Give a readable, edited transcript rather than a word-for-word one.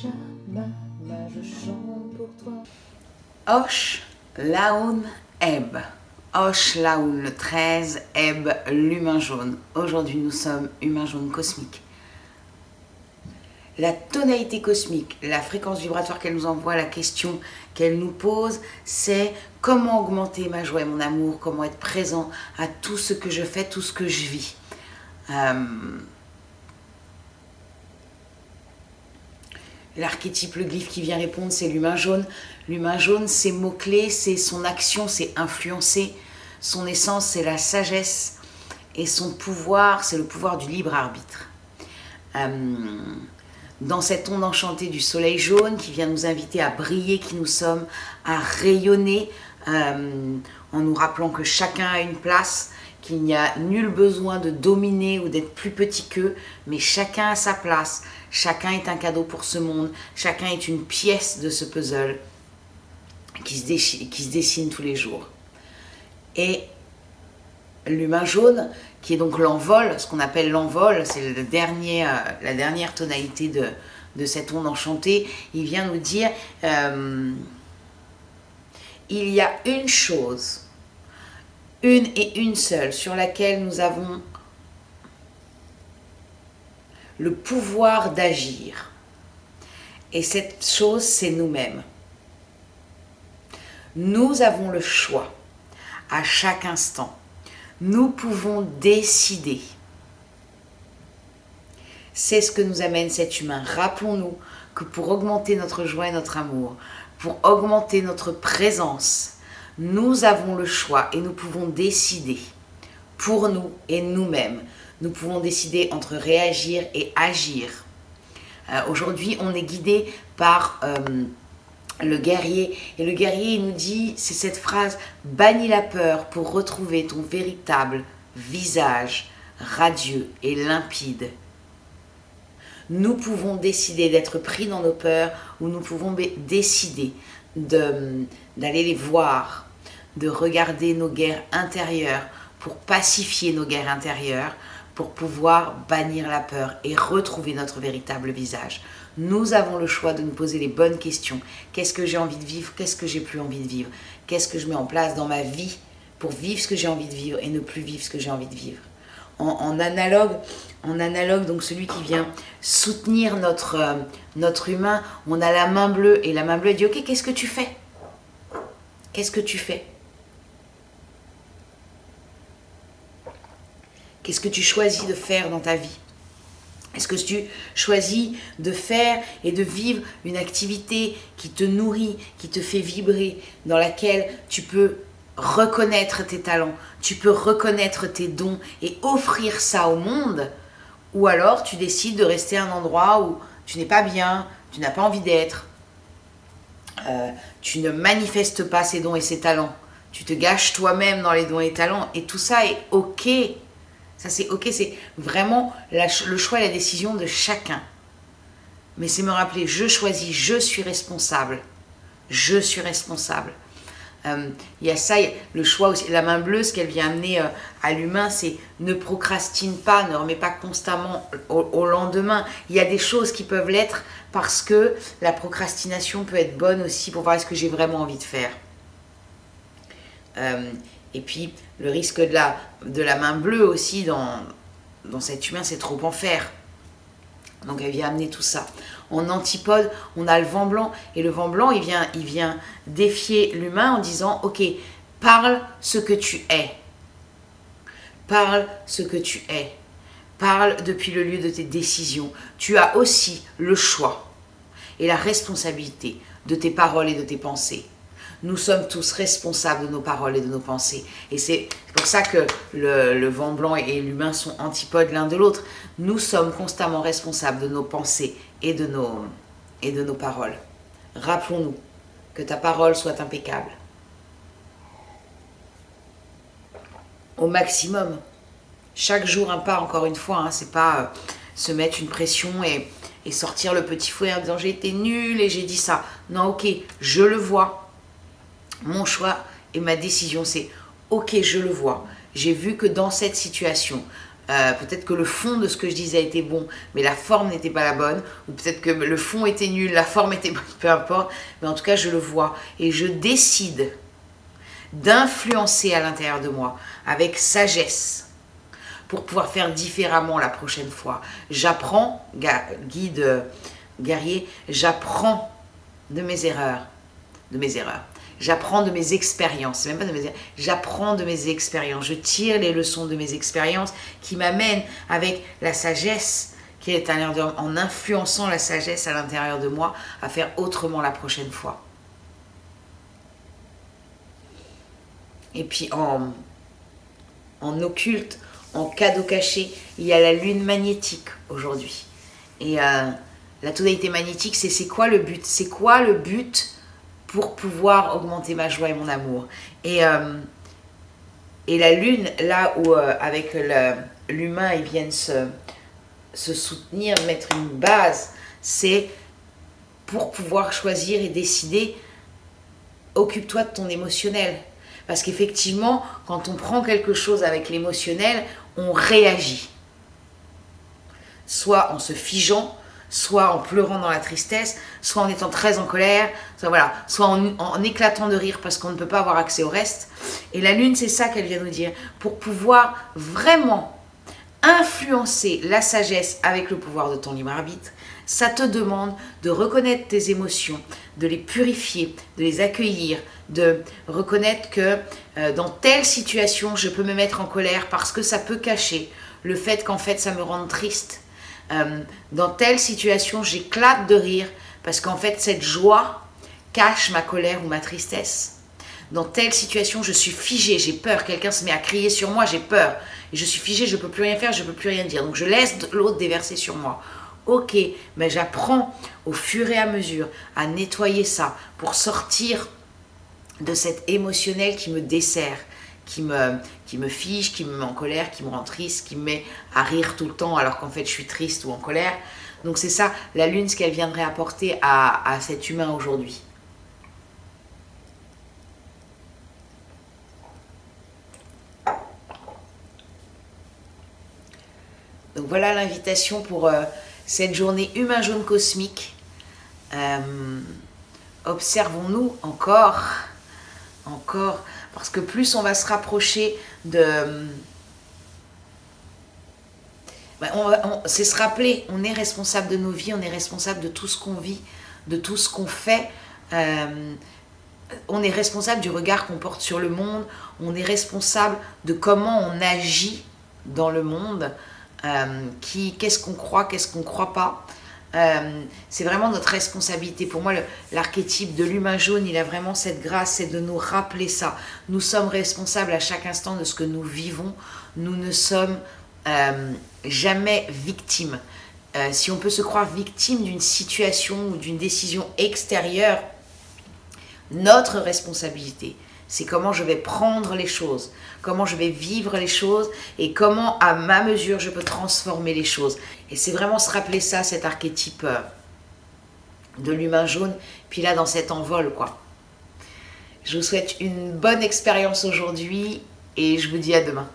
Shabbat, je chante pour toi. Osh Laoun Eb. Osh Laoun le 13, Eb l'humain jaune. Aujourd'hui nous sommes humain jaune cosmique. La tonalité cosmique, la fréquence vibratoire qu'elle nous envoie, la question qu'elle nous pose, c'est comment augmenter ma joie et mon amour, comment être présent à tout ce que je fais, tout ce que je vis. L'archétype, le glyphe qui vient répondre, c'est l'humain jaune. L'humain jaune, ses mots-clés, c'est son action, c'est influencer. Son essence, c'est la sagesse. Et son pouvoir, c'est le pouvoir du libre arbitre. Dans cette onde enchantée du soleil jaune qui vient nous inviter à briller qui nous sommes, à rayonner, en nous rappelant que chacun a une place, qu'il n'y a nul besoin de dominer ou d'être plus petit qu'eux, mais chacun a sa place, chacun est un cadeau pour ce monde, chacun est une pièce de ce puzzle qui se dessine tous les jours. Et l'humain jaune, qui est donc l'envol, ce qu'on appelle l'envol, c'est la dernière tonalité de cette onde enchantée, il vient nous dire il y a une chose, une et une seule, sur laquelle nous avons le pouvoir d'agir. Et cette chose, c'est nous-mêmes. Nous avons le choix à chaque instant. Nous pouvons décider. C'est ce que nous amène cet humain. Rappelons-nous que pour augmenter notre joie et notre amour, pour augmenter notre présence, nous avons le choix et nous pouvons décider pour nous et nous-mêmes. Nous pouvons décider entre réagir et agir. Aujourd'hui, on est guidé par le guerrier. Et le guerrier, il nous dit, c'est cette phrase, bannis la peur pour retrouver ton véritable visage radieux et limpide. Nous pouvons décider d'être pris dans nos peurs ou nous pouvons décider d'aller les voir, de regarder nos guerres intérieures pour pacifier nos guerres intérieures, pour pouvoir bannir la peur et retrouver notre véritable visage. Nous avons le choix de nous poser les bonnes questions. Qu'est-ce que j'ai envie de vivre? Qu'est-ce que j'ai plus envie de vivre? Qu'est-ce que je mets en place dans ma vie pour vivre ce que j'ai envie de vivre et ne plus vivre ce que j'ai envie de vivre? En analogue, donc celui qui vient soutenir notre humain, on a la main bleue et la main bleue dit « Ok, qu'est-ce que tu fais? Qu'est-ce que tu fais? Qu'est-ce que tu choisis de faire dans ta vie? Est-ce que tu choisis de faire et de vivre une activité qui te nourrit, qui te fait vibrer, dans laquelle tu peux reconnaître tes talents, tu peux reconnaître tes dons et offrir ça au monde? Ou alors tu décides de rester à un endroit où tu n'es pas bien, tu n'as pas envie d'être, tu ne manifestes pas ces dons et ces talents, tu te gâches toi-même dans les dons et talents, et tout ça est ok. Ça c'est ok, c'est vraiment le choix et la décision de chacun. Mais c'est me rappeler, je choisis, je suis responsable. Je suis responsable. Il y a ça, le choix aussi, la main bleue, ce qu'elle vient amener à l'humain, c'est ne procrastine pas, ne remets pas constamment au lendemain. Il y a des choses qui peuvent l'être parce que la procrastination peut être bonne aussi pour voir est-ce que j'ai vraiment envie de faire. Et puis, le risque de la main bleue aussi dans cet humain, c'est trop en faire. Donc, elle vient amener tout ça. En antipode, on a le vent blanc. Et le vent blanc, il vient défier l'humain en disant « Ok, parle ce que tu es. Parle ce que tu es. Parle depuis le lieu de tes décisions. Tu as aussi le choix et la responsabilité de tes paroles et de tes pensées. » Nous sommes tous responsables de nos paroles et de nos pensées. Et c'est pour ça que le vent blanc et l'humain sont antipodes l'un de l'autre. Nous sommes constamment responsables de nos pensées et de nos paroles. Rappelons-nous que ta parole soit impeccable. Au maximum. Chaque jour un pas, encore une fois. Hein, c'est pas se mettre une pression et sortir le petit fouet en disant j'ai été nulle et j'ai dit ça. Non, ok, je le vois. Mon choix et ma décision, c'est ok, je le vois. J'ai vu que dans cette situation, Peut-être que le fond de ce que je disais était bon, mais la forme n'était pas la bonne. Ou peut-être que le fond était nul, la forme était bonne, peu importe. Mais en tout cas, je le vois. Et je décide d'influencer à l'intérieur de moi avec sagesse pour pouvoir faire différemment la prochaine fois. J'apprends, guide guerrier, j'apprends de mes erreurs. J'apprends de mes expériences, même pas de mes erreurs, j'apprends de mes expériences. Je tire les leçons de mes expériences qui m'amènent avec la sagesse qui est à l'intérieur de moi, en influençant la sagesse à l'intérieur de moi à faire autrement la prochaine fois. Et puis en occulte, en cadeau caché, il y a la lune magnétique aujourd'hui. Et la tonalité magnétique, c'est quoi le but? C'est quoi le but pour pouvoir augmenter ma joie et mon amour? Et la lune, là où avec l'humain, ils viennent se soutenir, mettre une base, c'est pour pouvoir choisir et décider, occupe-toi de ton émotionnel. Parce qu'effectivement, quand on prend quelque chose avec l'émotionnel, on réagit. Soit en se figeant, soit en pleurant dans la tristesse, soit en étant très en colère, soit en éclatant de rire parce qu'on ne peut pas avoir accès au reste. Et la lune, c'est ça qu'elle vient nous dire. Pour pouvoir vraiment influencer la sagesse avec le pouvoir de ton libre arbitre, ça te demande de reconnaître tes émotions, de les purifier, de les accueillir, de reconnaître que dans telle situation, je peux me mettre en colère parce que ça peut cacher le fait qu'en fait, ça me rende triste. Dans telle situation, j'éclate de rire parce qu'en fait, cette joie cache ma colère ou ma tristesse. Dans telle situation, je suis figée, j'ai peur, quelqu'un se met à crier sur moi, j'ai peur. Et je suis figée, je ne peux plus rien faire, je ne peux plus rien dire. Donc je laisse l'autre déverser sur moi. Ok, mais j'apprends au fur et à mesure à nettoyer ça pour sortir de cet émotionnel qui me dessert, qui me fige, qui me met en colère, qui me rend triste, qui me met à rire tout le temps alors qu'en fait je suis triste ou en colère. Donc c'est ça, la lune, ce qu'elle viendrait apporter à cet humain aujourd'hui. Donc voilà l'invitation pour cette journée humain jaune cosmique. Observons-nous encore, parce que plus on va se rapprocher de... c'est se rappeler, on est responsable de nos vies, on est responsable de tout ce qu'on vit, de tout ce qu'on fait. On est responsable du regard qu'on porte sur le monde, on est responsable de comment on agit dans le monde, qu'est-ce qu'on croit, qu'est-ce qu'on ne croit pas. C'est vraiment notre responsabilité. Pour moi, l'archétype de l'humain jaune, il a vraiment cette grâce, c'est de nous rappeler ça. Nous sommes responsables à chaque instant de ce que nous vivons. Nous ne sommes jamais victimes. Si on peut se croire victime d'une situation ou d'une décision extérieure, notre responsabilité, c'est comment je vais prendre les choses, comment je vais vivre les choses et comment, à ma mesure, je peux transformer les choses. Et c'est vraiment se rappeler ça, cet archétype de l'humain jaune, puis là, dans cet envol, quoi. Je vous souhaite une bonne expérience aujourd'hui et je vous dis à demain.